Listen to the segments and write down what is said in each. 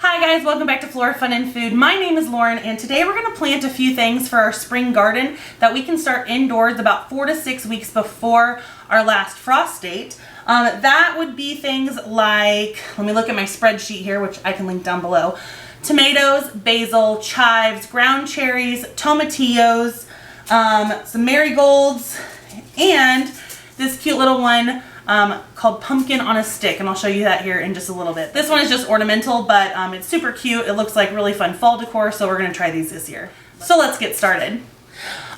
Hi guys, welcome back to Flora Fun and Food. My name is Lauren and today we're going to plant a few things for our spring garden that we can start indoors about 4 to 6 weeks before our last frost date. That would be things like, let me look at my spreadsheet here, which I can link down below. Tomatoes, basil, chives, ground cherries, tomatillos, some marigolds, and this cute little one called pumpkin on a stick, and I'll show you that here in just a little bit. This one is just ornamental, but it's super cute. It looks like really fun fall decor, so we're gonna try these this year. So let's get started.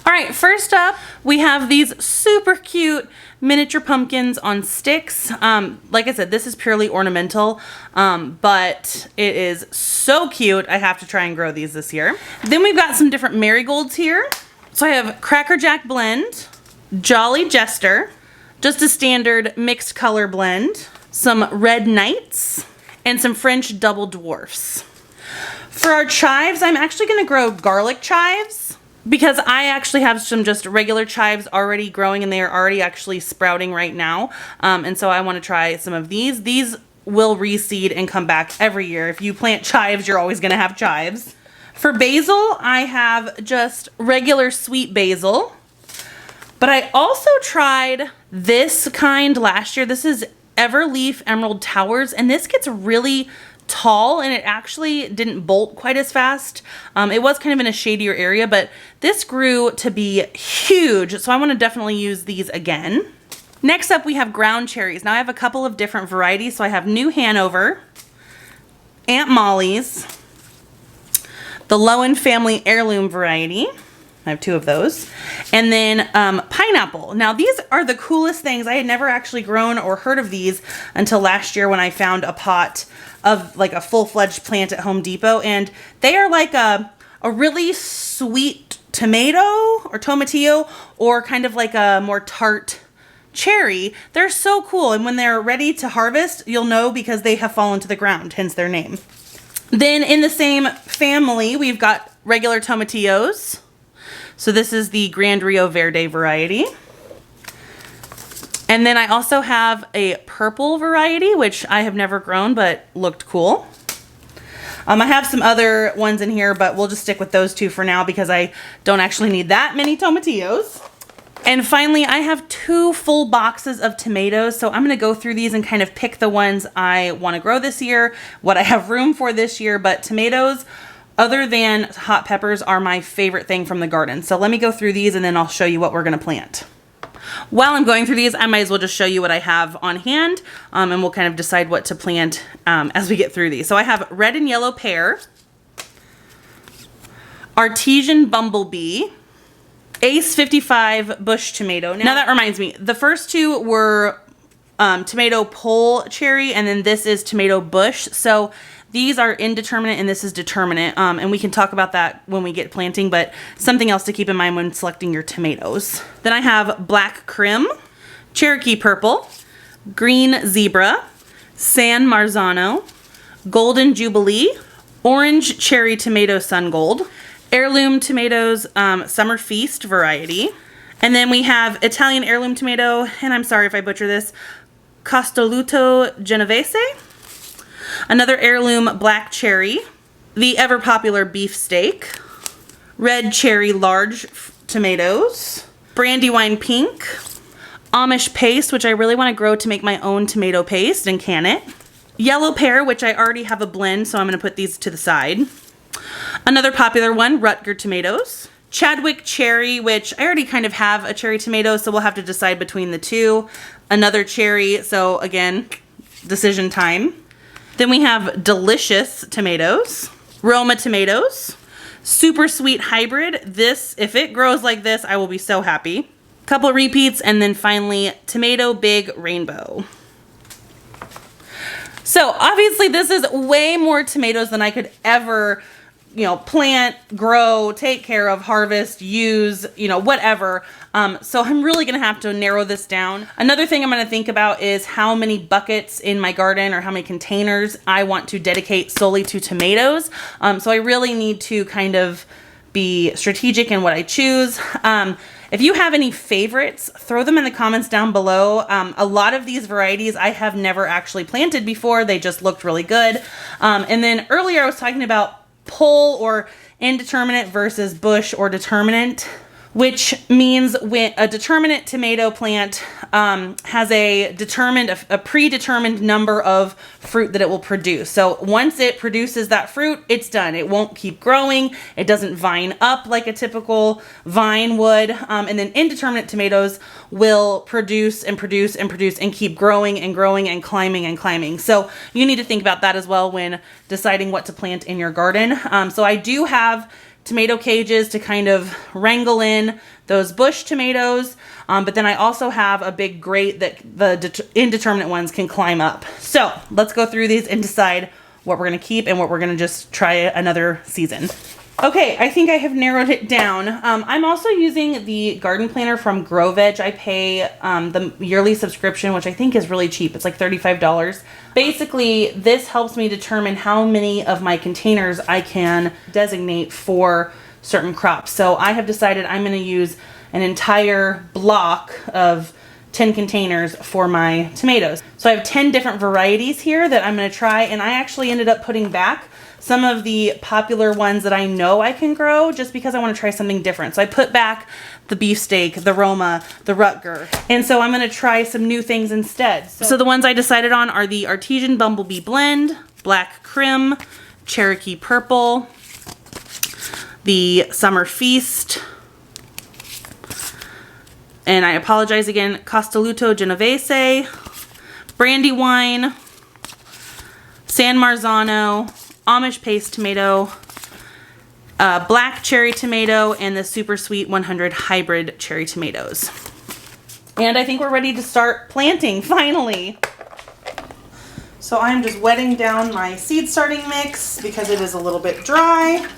All right, first up, we have these super cute miniature pumpkins on sticks. Like I said, this is purely ornamental, but it is so cute. I have to try and grow these this year. Then we've got some different marigolds here. So I have Cracker Jack blend, Jolly Jester, just a standard mixed color blend, some Red Knights, and some French Double Dwarfs. For our chives, I'm actually gonna grow garlic chives because I actually have some just regular chives already growing and they are already actually sprouting right now. And so I wanna try some of these. These will reseed and come back every year. If you plant chives, you're always gonna have chives. For basil, I have just regular sweet basil. But I also tried this kind last year. This is Everleaf Emerald Towers, and this gets really tall and it actually didn't bolt quite as fast. It was kind of in a shadier area, but this grew to be huge, so I want to definitely use these again. Next up, we have ground cherries. Now I have a couple of different varieties. So I have New Hanover, Aunt Molly's, the Lowen Family Heirloom variety. I have two of those. And then pineapple. Now these are the coolest things. I had never actually grown or heard of these until last year when I found a pot of like a full-fledged plant at Home Depot. And they are like a really sweet tomato or tomatillo, or kind of like a more tart cherry. They're so cool. And when they're ready to harvest, you'll know because they have fallen to the ground, hence their name. Then in the same family, we've got regular tomatillos. So this is the Grand Rio Verde variety. And then I also have a purple variety, which I have never grown, but looked cool. I have some other ones in here, but we'll just stick with those two for now because I don't actually need that many tomatillos. And finally, I have 2 full boxes of tomatoes. So I'm gonna go through these and kind of pick the ones I wanna grow this year, what I have room for this year, but tomatoes, other than hot peppers, are my favorite thing from the garden. So let me go through these and then I'll show you what we're gonna plant. While I'm going through these, I might as well just show you what I have on hand, and we'll kind of decide what to plant as we get through these. So I have red and yellow pear, artesian bumblebee, Ace 55 bush tomato. Now that reminds me, the first two were tomato pole cherry, and then this is tomato bush. So these are indeterminate and this is determinate, and we can talk about that when we get planting, but something else to keep in mind when selecting your tomatoes. Then I have black crim, Cherokee purple, green zebra, San Marzano, golden jubilee, orange cherry tomato sun gold, heirloom tomatoes, summer feast variety, and then we have Italian heirloom tomato, and I'm sorry if I butcher this, Costoluto Genovese, another heirloom black cherry, the ever popular beefsteak, red cherry large tomatoes, brandywine pink, Amish paste, which I really want to grow to make my own tomato paste and can it, yellow pear, which I already have a blend, so I'm going to put these to the side, another popular one, Rutger tomatoes, Chadwick cherry, which I already kind of have a cherry tomato, so we'll have to decide between the two, another cherry, so again, decision time. Then we have delicious tomatoes, Roma tomatoes, super sweet hybrid. This, if it grows like this, I will be so happy. Couple of repeats, and then finally tomato big rainbow. So obviously this is way more tomatoes than I could ever, plant, grow, take care of, harvest, use, whatever. So I'm really gonna have to narrow this down. Another thing I'm gonna think about is how many buckets in my garden or how many containers I want to dedicate solely to tomatoes. So I really need to kind of be strategic in what I choose. If you have any favorites, throw them in the comments down below. A lot of these varieties I have never actually planted before. They just looked really good. And then earlier I was talking about pole or indeterminate versus bush or determinate, which means when a determinate tomato plant has a predetermined number of fruit that it will produce. So once it produces that fruit, it's done. It won't keep growing. It doesn't vine up like a typical vine would. And then indeterminate tomatoes will produce and produce and produce and keep growing and growing and climbing and climbing. So you need to think about that as well when deciding what to plant in your garden. So I do have tomato cages to kind of wrangle in those bush tomatoes, but then I also have a big grate that the indeterminate ones can climb up. So let's go through these and decide what we're going to keep and what we're going to just try another season. Okay, I think I have narrowed it down. I'm also using the garden planner from GrowVeg. I pay the yearly subscription, which I think is really cheap. It's like $35. Basically, this helps me determine how many of my containers I can designate for certain crops. So I have decided I'm going to use an entire block of 10 containers for my tomatoes. So I have 10 different varieties here that I'm going to try, and I actually ended up putting back some of the popular ones that I know I can grow just because I want to try something different. So I put back the beefsteak, the Roma, the Rutger. And so I'm going to try some new things instead. So the ones I decided on are the Artesian Bumblebee Blend, Black Crim, Cherokee Purple, the Summer Feast, and I apologize again, Castelluto Genovese, Brandywine, San Marzano, Amish Paste Tomato, Black Cherry Tomato, and the Super Sweet 100 Hybrid Cherry Tomatoes. And I think we're ready to start planting, finally. So I'm just wetting down my seed starting mix because it is a little bit dry.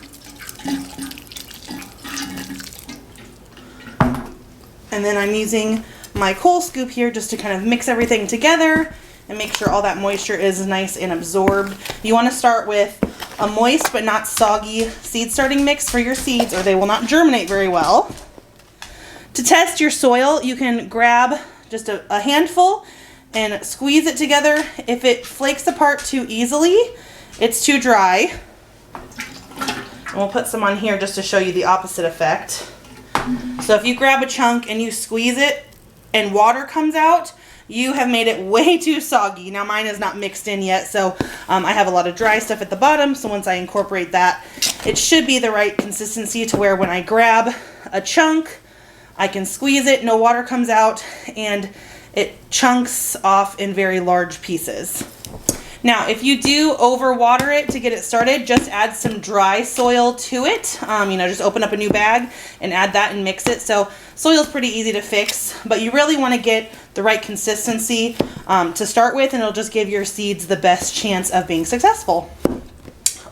And then I'm using my coal scoop here just to kind of mix everything together and make sure all that moisture is nice and absorbed. You want to start with a moist but not soggy seed starting mix for your seeds or they will not germinate very well. To test your soil, you can grab just a handful and squeeze it together. If it flakes apart too easily, it's too dry. And we'll put some on here just to show you the opposite effect. So if you grab a chunk and you squeeze it and water comes out, you have made it way too soggy. Now mine is not mixed in yet, so I have a lot of dry stuff at the bottom, so once I incorporate that, it should be the right consistency to where when I grab a chunk, I can squeeze it, no water comes out, and it chunks off in very large pieces. Now, if you do overwater it to get it started, just add some dry soil to it. Just open up a new bag and add that and mix it. So soil's pretty easy to fix, but you really want to get the right consistency to start with, and it'll just give your seeds the best chance of being successful.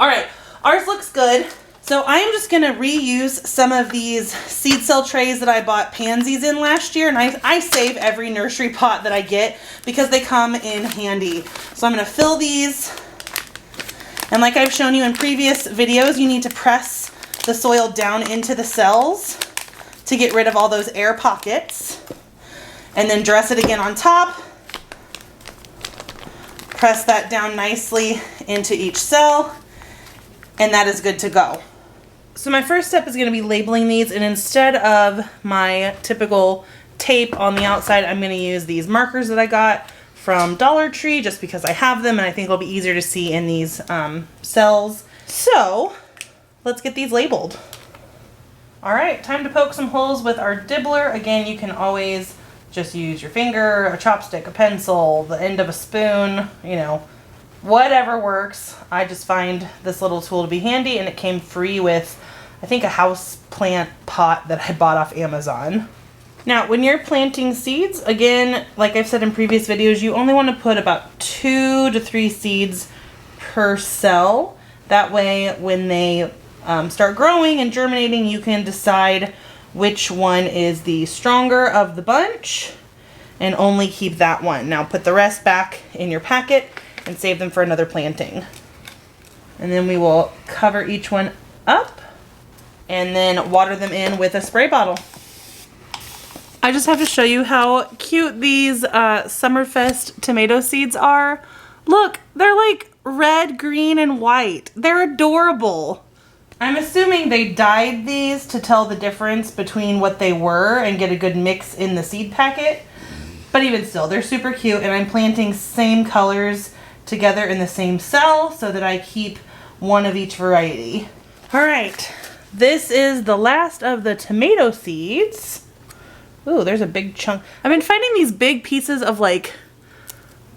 All right, ours looks good. So I am just going to reuse some of these seed cell trays that I bought pansies in last year. And I save every nursery pot that I get because they come in handy. So I'm going to fill these. And like I've shown you in previous videos, you need to press the soil down into the cells to get rid of all those air pockets. And then dress it again on top. Press that down nicely into each cell. And that is good to go. So my first step is going to be labeling these, and instead of my typical tape on the outside, I'm going to use these markers that I got from Dollar Tree just because I have them and I think it'll be easier to see in these cells. So let's get these labeled. All right, time to poke some holes with our Dibbler. Again, you can always just use your finger, a chopstick, a pencil, the end of a spoon, whatever works. I just find this little tool to be handy, and it came free with, I think, a house plant pot that I bought off Amazon. Now, when you're planting seeds, again, like I've said in previous videos, you only want to put about 2 to 3 seeds per cell. That way, when they start growing and germinating, you can decide which one is the stronger of the bunch and only keep that one. Now, put the rest back in your packet and save them for another planting. And then we will cover each one up and then water them in with a spray bottle. I just have to show you how cute these Summerfest tomato seeds are. Look, they're like red, green, and white. They're adorable. I'm assuming they dyed these to tell the difference between what they were and get a good mix in the seed packet. But even still, they're super cute, and I'm planting same colors together in the same cell so that I keep one of each variety. All right, this is the last of the tomato seeds. Ooh, there's a big chunk. I've been finding these big pieces of like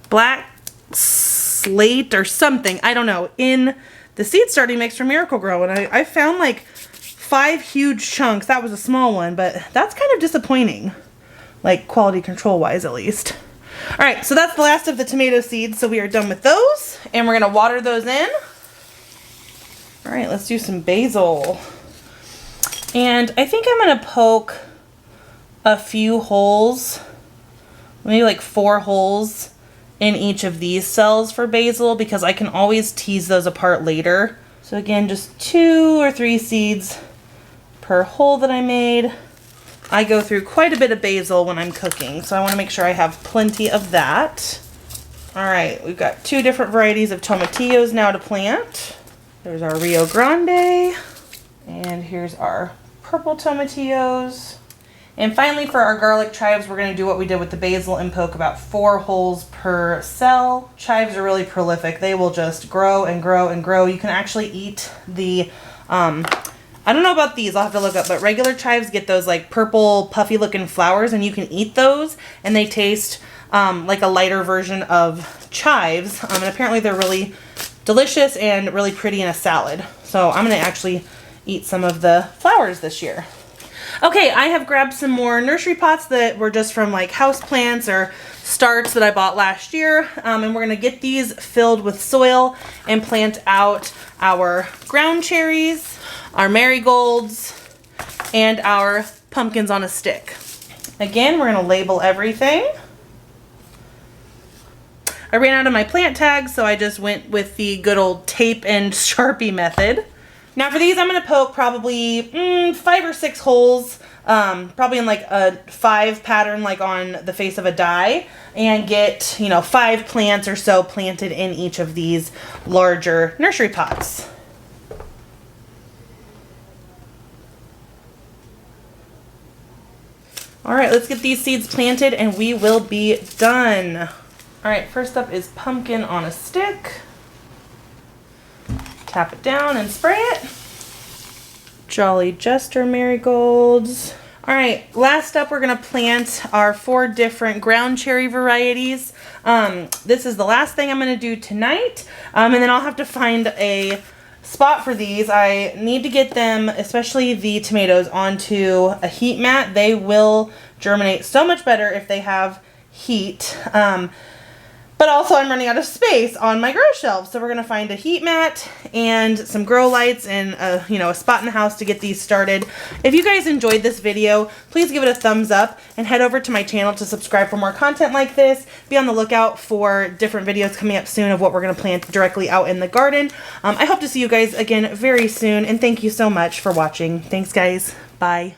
black slate or something, I don't know, in the seed starting mix from Miracle-Gro, and I found like 5 huge chunks. That was a small one, but that's kind of disappointing, like quality control wise at least. All right, so that's the last of the tomato seeds, so we are done with those, and we're gonna water those in. All right, let's do some basil. And I think I'm gonna poke a few holes, maybe like 4 holes in each of these cells for basil, because I can always tease those apart later. So again, just 2 or 3 seeds per hole that I made. I go through quite a bit of basil when I'm cooking, so I want to make sure I have plenty of that. All right, we've got 2 different varieties of tomatillos now to plant. There's our Rio Grande, and here's our purple tomatillos. And finally, for our garlic chives, we're going to do what we did with the basil and poke about 4 holes per cell. Chives are really prolific. They will just grow and grow and grow. You can actually eat the, I don't know about these, I'll have to look up, but regular chives get those like purple puffy looking flowers, and you can eat those, and they taste like a lighter version of chives. And apparently they're really delicious and really pretty in a salad. So I'm going to actually eat some of the flowers this year. Okay, I have grabbed some more nursery pots that were just from like house plants or starts that I bought last year, and we're gonna get these filled with soil and plant out our ground cherries, our marigolds, and our pumpkins on a stick. Again, we're gonna label everything. I ran out of my plant tags, so I just went with the good old tape and Sharpie method. Now for these, I'm going to poke probably 5 or 6 holes, probably in like a 5 pattern, like on the face of a die, and get, 5 plants or so planted in each of these larger nursery pots. All right, let's get these seeds planted and we will be done. All right, first up is pumpkin on a stick. Tap it down and spray it. Jolly Jester marigolds. All right, last up we're gonna plant our 4 different ground cherry varieties. This is the last thing I'm gonna do tonight, and then I'll have to find a spot for these. I need to get them, especially the tomatoes, onto a heat mat. They will germinate so much better if they have heat. But also I'm running out of space on my grow shelf. So we're going to find a heat mat and some grow lights and a spot in the house to get these started. If you guys enjoyed this video, please give it a thumbs up and head over to my channel to subscribe for more content like this. Be on the lookout for different videos coming up soon of what we're going to plant directly out in the garden. I hope to see you guys again very soon, and thank you so much for watching. Thanks guys. Bye.